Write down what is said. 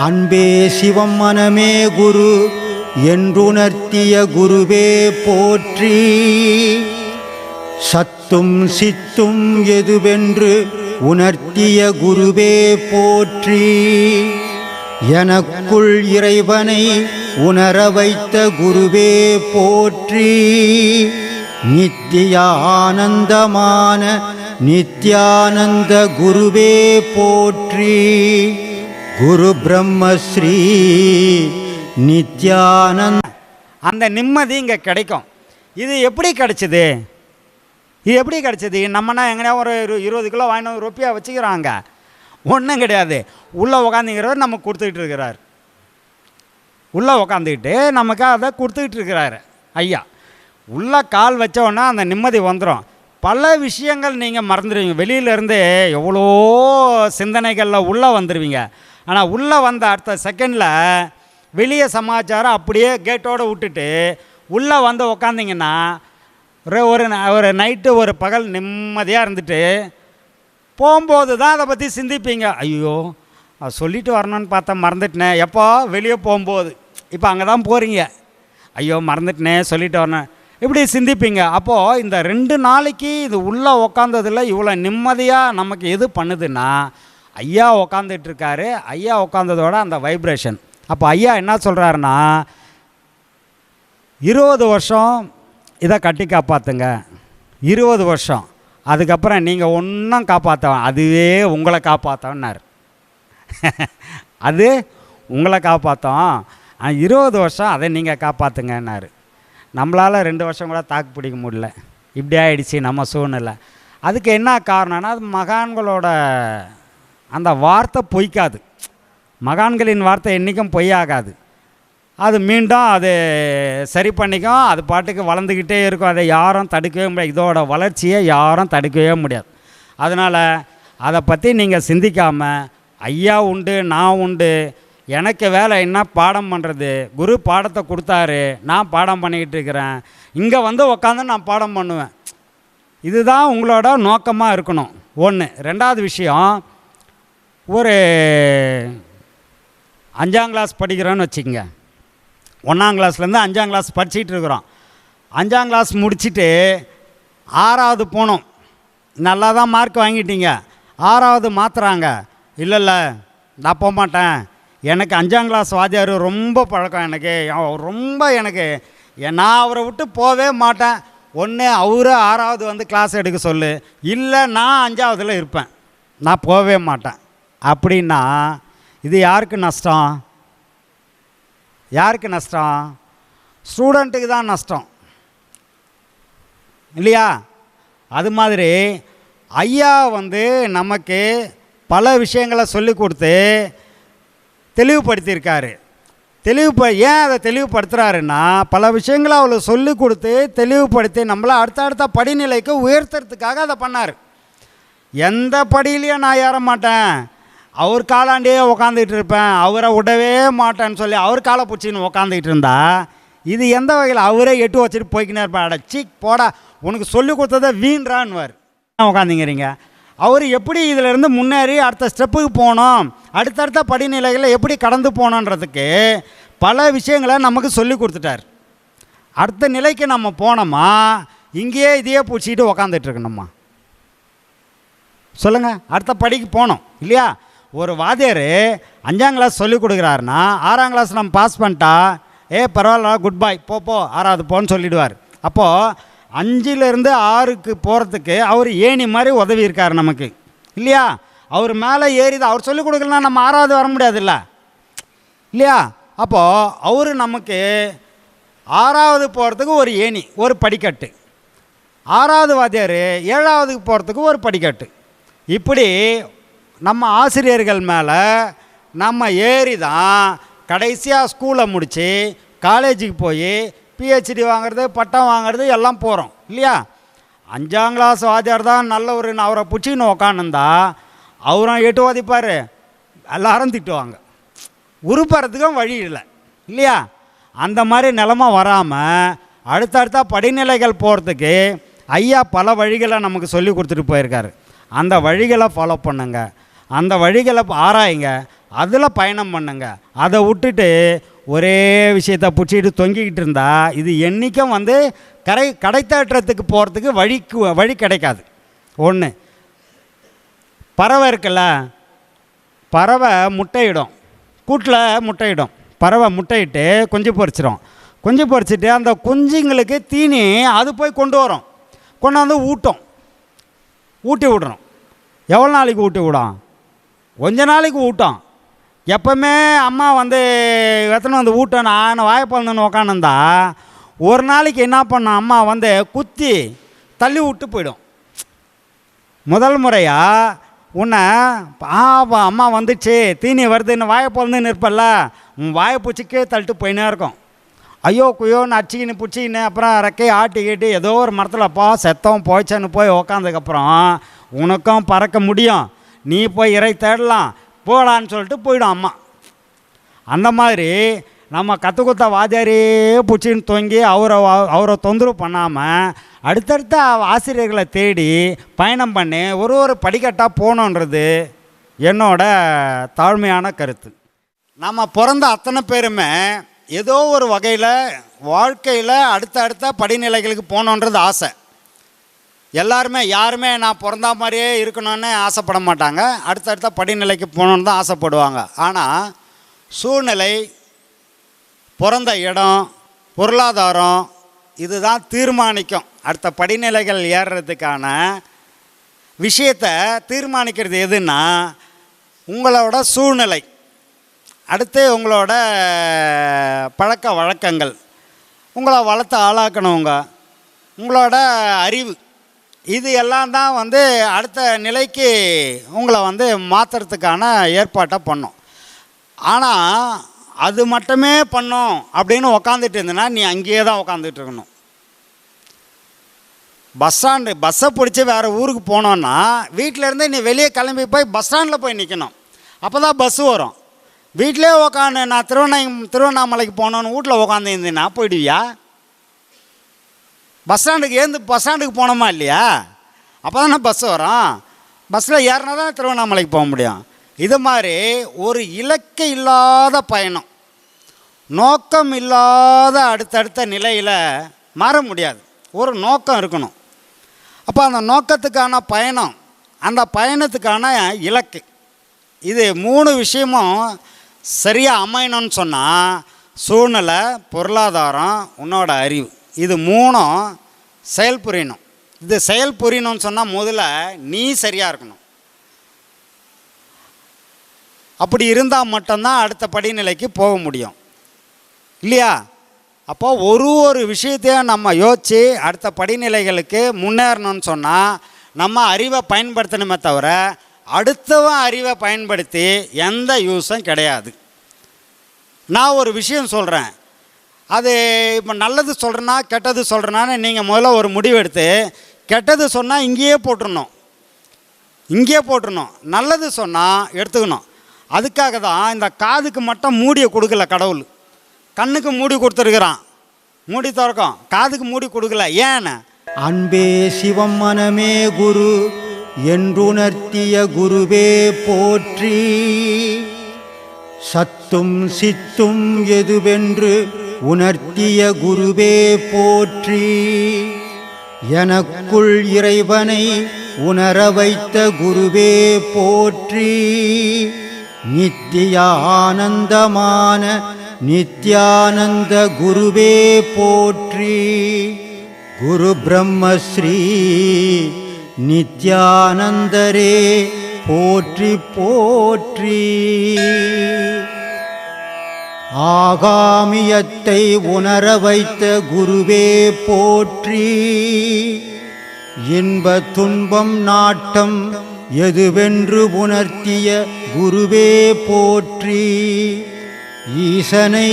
அன்பே சிவம் மனமே குரு என்றுணர்த்திய குருவே போற்றி. சத்தும் சித்தும் எதுவென்று உணர்த்திய குருவே போற்றி. எனக்குள் இறைவனை உணர வைத்த குருவே போற்றி. நித்திய ஆனந்தமான நித்யானந்த குருவே போற்றி. குரு பிரம்மஸ்ரீ நித்யானந்த. அந்த நிம்மதி இங்கே கிடைக்கும். இது எப்படி கிடைச்சிது? இது எப்படி கிடைச்சிது? நம்மனா எங்கேயா ஒரு 20 கிலோ வாங்கிட்டு ரொப்பியாக வச்சுக்கிறாங்க. ஒன்றும் கிடையாது. உள்ளே உக்காந்துக்கிறவர் நமக்கு கொடுத்துக்கிட்டு இருக்கிறார். உள்ளே உக்காந்துக்கிட்டு நமக்கு அதை கொடுத்துக்கிட்டு இருக்கிறாரு ஐயா. உள்ளே கால் வச்சோன்னா அந்த நிம்மதி வந்துடும். பல விஷயங்கள் நீங்கள் மறந்துடுவீங்க. வெளியிலேருந்து எவ்வளோ சிந்தனைகளில் உள்ளே வந்துடுவீங்க. ஆனால் உள்ளே வந்த அடுத்த செகண்டில் வெளியே சமாச்சாரம் அப்படியே கேட்டோடு விட்டுட்டு உள்ளே வந்து உக்காந்திங்கன்னா ஒரு நைட்டு ஒரு பகல் நிம்மதியாக இருந்துட்டு போகும்போது தான் அதை பற்றி சிந்திப்பீங்க. ஐயோ அதை சொல்லிட்டு வரணும்னு பார்த்தா மறந்துட்டேனே. எப்போ வெளியே போகும்போது, இப்போ அங்கே தான் போகிறீங்க, ஐயோ மறந்துட்டேனே சொல்லிட்டு வரணும், இப்படி சிந்திப்பீங்க. அப்போது இந்த 2 நாளைக்கு இது உள்ளே உக்காந்ததில் இவ்வளோ நிம்மதியாக நமக்கு எது பண்ணுதுன்னா, ஐயா உக்காந்துட்ருக்காரு. ஐயா உக்காந்ததோட அந்த வைப்ரேஷன். அப்போ ஐயா என்ன சொல்கிறாருன்னா, 20 வருஷம் இதை கட்டி காப்பாற்றுங்க, 20 வருஷம், அதுக்கப்புறம் நீங்கள் ஒன்றும் காப்பாற்ற, அதுவே உங்களை காப்பாற்றோன்னார். அது உங்களை காப்பாற்றோம், 20 வருஷம் அதை நீங்கள் காப்பாற்றுங்கன்னாரு. நம்மளால் 2 வருஷம் கூட தாக்கு பிடிக்க முடியல. இப்படி ஆகிடுச்சு நம்ம சூழ்நிலை. அதுக்கு என்ன காரணம்னா, அது மகான்களோட அந்த வார்த்தை பொய்க்காது. மகான்களின் வார்த்தை என்றைக்கும் பொய்யாகாது. அது மீண்டும் அது சரி பண்ணிக்கும். அது பாட்டுக்கு வளர்ந்துக்கிட்டே இருக்கும். அதை யாரும் தடுக்கவே முடியாது. இதோட வளர்ச்சியை யாரும் தடுக்கவே முடியாது. அதனால் அதை பற்றி நீங்கள் சிந்திக்காமல், ஐயா உண்டு நான் உண்டு, எனக்கு வேலை என்ன பாடம் பண்ணுறது, குரு பாடத்தை கொடுத்தாரு, நான் பாடம் பண்ணிக்கிட்டு இருக்கிறேன், இங்கே வந்து உக்காந்து நான் பாடம் பண்ணுவேன், இதுதான் உங்களோட நோக்கமாக இருக்கணும். ஒன்று. 2வது விஷயம், ஒரு 5ஆம் கிளாஸ் படிக்கிறோன்னு வச்சுக்கோங்க. 1ஆம் கிளாஸ்லேருந்து 5ஆம் கிளாஸ் படிச்சுக்கிட்டு இருக்கிறோம். 5ஆம் கிளாஸ் முடிச்சுட்டு 6வது போனோம். நல்லா தான் மார்க் வாங்கிட்டீங்க. 6வது மாற்றுறாங்க. இல்லை நான் போக மாட்டேன், எனக்கு 5ஆம் கிளாஸ் வாத்தியார் ரொம்ப பழக்கம், எனக்கு நான் அவரை விட்டு போவே மாட்டேன். ஒன்று அவரு 6வது வந்து கிளாஸ் எடுக்க சொல்லு, இல்லை நான் 5ஆவதுல இருப்பேன், நான் போகவே மாட்டேன் அப்படின்னா இது யாருக்கு நஷ்டம்? யாருக்கு நஷ்டம்? ஸ்டூடெண்ட்டுக்கு தான் நஷ்டம் இல்லையா? அது மாதிரி ஐயா வந்து நமக்கு பல விஷயங்களை சொல்லி கொடுத்து தெளிவுபடுத்தியிருக்காரு. ஏன் அதை தெளிவுபடுத்துகிறாருன்னா, பல விஷயங்களை அவளை சொல்லி கொடுத்து தெளிவுபடுத்தி நம்மளை அடுத்த படிநிலைக்கு உயர்த்துறதுக்காக அதை பண்ணார். எந்த படியிலையும் நான் ஏற மாட்டேன், அவர் காலாண்டே உக்காந்துக்கிட்டு இருப்பேன், அவரை விடவே மாட்டேன்னு சொல்லி அவர் காலை பிடிச்சின்னு உக்காந்துக்கிட்டு இருந்தா இது எந்த வகையில்? அவரே எட்டு வச்சுட்டு போய்க்கினே இருப்பேன். அடச்சி போடா, உனக்கு சொல்லி கொடுத்ததை வீண்றான்வார். உக்காந்துங்கிறீங்க. அவர் எப்படி இதிலேருந்து முன்னேறி அடுத்த ஸ்டெப்புக்கு போகணும், அடுத்தடுத்த படிநிலைகளில் எப்படி கடந்து போகணுன்றதுக்கு பல விஷயங்களை நமக்கு சொல்லி கொடுத்துட்டார். அடுத்த நிலைக்கு நம்ம போனோமா, இங்கேயே இதையே பிடிச்சிக்கிட்டு உக்காந்துட்ருக்கணுமா? சொல்லுங்கள். அடுத்த படிக்கு போனோம் இல்லையா? ஒரு வாத்தியார் 5ஆம் கிளாஸ் சொல்லிக் கொடுக்குறாருன்னா 6ஆம் கிளாஸ் நம்ம பாஸ் பண்ணிட்டா, பரவாயில்ல குட் பாய் போ 6வது போன்னு சொல்லிவிடுவார். அப்போது 5லேருந்து 6க்கு போகிறதுக்கு அவர் ஏணி மாதிரி உதவி இருக்கார் நமக்கு இல்லையா? அவர் மேலே ஏறிதான். அவர் சொல்லிக் கொடுக்கலன்னா நம்ம 6வது வர முடியாதுல்ல இல்லையா? அப்போது அவர் நமக்கு 6வது போகிறதுக்கு ஒரு ஏணி, ஒரு படிக்கட்டு. 6வது வாத்தியார் 7ஆவதுக்கு போகிறதுக்கு ஒரு படிக்கட்டு. இப்படி நம்ம ஆசிரியர்கள் மேலே நம்ம ஏறி தான் கடைசியாக ஸ்கூலை முடித்து காலேஜுக்கு போய் பிஹெச்டி வாங்கிறது, பட்டம் வாங்கிறது எல்லாம் போகிறோம் இல்லையா? 5ஆம் கிளாஸ் வாத்தியார் தான் நல்ல ஒரு, அவரை பிடிச்சின்னு உக்காந்துருந்தா அவரும் எட்டு ஓதிப்பார், எல்லாரும் திட்டுவாங்க, உருப்படுறதுக்கும் வழி இல்லை இல்லையா? அந்த மாதிரி நிலமை வராமல் அடுத்தடுத்த படிநிலைகள் போகிறதுக்கு ஐயா பல வழிகளை நமக்கு சொல்லி கொடுத்துட்டு போயிருக்காரு. அந்த வழிகளை ஃபாலோ பண்ணுங்க, அந்த வழிகளை ஆராயுங்க. அதில் பயணம் பண்ணுங்க. அதை விட்டுட்டு ஒரே விஷயத்தை பிடிச்சிட்டு தொங்கிக்கிட்டு இருந்தால் இது என்றைக்கும் வந்து கடை தேட்டுறதுக்கு போகிறதுக்கு வழி கிடைக்காது. ஒன்று, பறவை இருக்குல்ல, பறவை முட்டையிடும், கூட்டில் முட்டையிடும். பறவை முட்டையிட்டு குஞ்சு பொரிச்சிடும். குஞ்சு பொரிச்சிட்டு அந்த குஞ்சுங்களுக்கு தீனி அது போய் கொண்டு வரும், கொண்டாந்து ஊட்டி விடுறோம். எவ்வளோ நாளைக்கு ஊட்டி விடும்? கொஞ்ச நாளைக்கு ஊட்டும். எப்போவுமே அம்மா வந்து எத்தனை வந்து ஊட்டும், நான் வாய்ப்பழந்துன்னு உக்காந்துருந்தா ஒரு நாளைக்கு என்ன பண்ண, அம்மா வந்து குத்தி தள்ளி விட்டு போயிடும். முதல் முறையாக உன்னை அம்மா வந்துச்சு தீனி வருதுன்னு வாய்ப்பழந்துன்னு இருப்பல்ல, உன் வாயை பூச்சிக்கே தள்ளிட்டு போயினே இருக்கும். ஐயோ குயோன்னு அடிச்சிக்கின்னு பிடிச்சிக்கின்னு அப்புறம் ரெக்கையை ஆட்டிக்கிட்டு ஏதோ ஒரு மரத்தில்ப்பா செத்தம் போய்ச்சேன்னு போய் உக்காந்ததுக்கப்புறம் உனக்கும் பறக்க முடியும், நீ போய் இறை தேடலாம் போகலான்னு சொல்லிட்டு போயிடும் அம்மா. அந்த மாதிரி நம்ம கற்றுக்குத்த வாத்தியாரே பிடிச்சின்னு தொங்கி அவரை தொந்தரவு பண்ணாமல் அடுத்தடுத்த ஆசிரியர்களை தேடி பயணம் பண்ணி ஒரு படிக்கட்டாக போகணுன்றது என்னோட தாழ்மையான கருத்து. நம்ம பிறந்த அத்தனை பேருமே ஏதோ ஒரு வகையில் வாழ்க்கையில் அடுத்த படிநிலைகளுக்கு போகணுன்றது ஆசை. யாருமே நான் பிறந்த மாதிரியே இருக்கணும்னு ஆசைப்பட மாட்டாங்க, அடுத்தடுத்த படிநிலைக்கு போகணுன்னு தான் ஆசைப்படுவாங்க. ஆனால் சூழ்நிலை, பிறந்த இடம், பொருளாதாரம் இதுதான் தீர்மானிக்கும். அடுத்த படிநிலைகள் ஏறுறதுக்கான விஷயத்தை தீர்மானிக்கிறது எதுன்னா உங்களோட சூழ்நிலை, அடுத்து உங்களோட பழக்க வழக்கங்கள், உங்களை வளர்த்து ஆளாக்கணுங்க, உங்களோட அறிவு, இது எல்லாம் தான் வந்து அடுத்த நிலைக்கு உங்களை வந்து மாற்றுறதுக்கான ஏற்பாட்டை பண்ணும். ஆனால் அது மட்டுமே பண்ணும் அப்படின்னு உக்காந்துட்டு இருந்தேன்னா நீ அங்கேயே தான் உக்காந்துட்டு இருக்கணும். பஸ்ஸை பிடிச்சி வேறு ஊருக்கு போனோன்னா வீட்டிலேருந்து நீ வெளியே கிளம்பி போய் பஸ் ஸ்டாண்டில் போய் நிற்கணும், அப்போ தான் பஸ்ஸு வரும். வீட்டிலே உக்காந்து நான் திருவண்ணாமலைக்கு போனோன்னு வீட்டில் உக்காந்துருந்தேன்னா போயிடுவியா? பஸ் ஸ்டாண்டுக்கு போனோமா இல்லையா? அப்போ தானே பஸ் வரும். பஸ்ஸில் ஏறினா தான் திருவண்ணாமலைக்கு போக முடியும். இது மாதிரி ஒரு இலக்கு இல்லாத பயணம், நோக்கம் இல்லாத அடுத்தடுத்த நிலையில் மாற முடியாது. ஒரு நோக்கம் இருக்கணும். அப்போ அந்த நோக்கத்துக்கான பயணம், அந்த பயணத்துக்கான இலக்கு, இது 3 விஷயமும் சரியாக அமையணும்னு சொன்னால் சூழ்நிலை, பொருளாதாரம், உன்னோட அறிவு, இது 3ம் செயல் புரியணும். இது செயல் புரியணும்னு சொன்னால் முதல்ல நீ சரியாக இருக்கணும். அப்படி இருந்தால் மட்டும்தான் அடுத்த படிநிலைக்கு போக முடியும் இல்லையா? அப்போ ஒரு விஷயத்தையும் நம்ம யோசித்து அடுத்த படிநிலைகளுக்கு முன்னேறணும்னு சொன்னால் நம்ம அறிவை பயன்படுத்தணுமே தவிர அடுத்தவன் அறிவை பயன்படுத்தி எந்த யூஸும் கிடையாது. நான் ஒரு விஷயம் சொல்கிறேன், அது இப்போ நல்லது சொல்கிறேன்னா கெட்டது சொல்கிறேன்னான்னு நீங்கள் முதல்ல ஒரு முடிவு எடுத்து கெட்டது சொன்னால் இங்கேயே போட்டுடணும், நல்லது சொன்னால் எடுத்துக்கணும். அதுக்காக தான் இந்த காதுக்கு மட்டும் மூடியை கொடுக்கல கடவுள், கண்ணுக்கு மூடி கொடுத்துருக்குறான், மூடி திறக்கும், காதுக்கு மூடி கொடுக்கல. ஏன்னு அன்பே சிவம் மனமே குரு என்றுணர்த்திய குருவே போற்றி, சத்தும் சித்தும் எதுவென்று உணர்த்திய குருவே போற்றி, எனக்குள் இறைவனை உணர வைத்த குருவே போற்றி, நித்திய ஆனந்தமான நித்யானந்த குருவே போற்றி, குரு பிரம்மஸ்ரீ நித்யானந்தரே போற்றி போற்றி. ஆகாமியத்தை உணர வைத்த குருவே போற்றி, இன்ப துன்பம் நாட்டம் எதுவென்று உணர்த்திய குருவே போற்றி, ஈசனை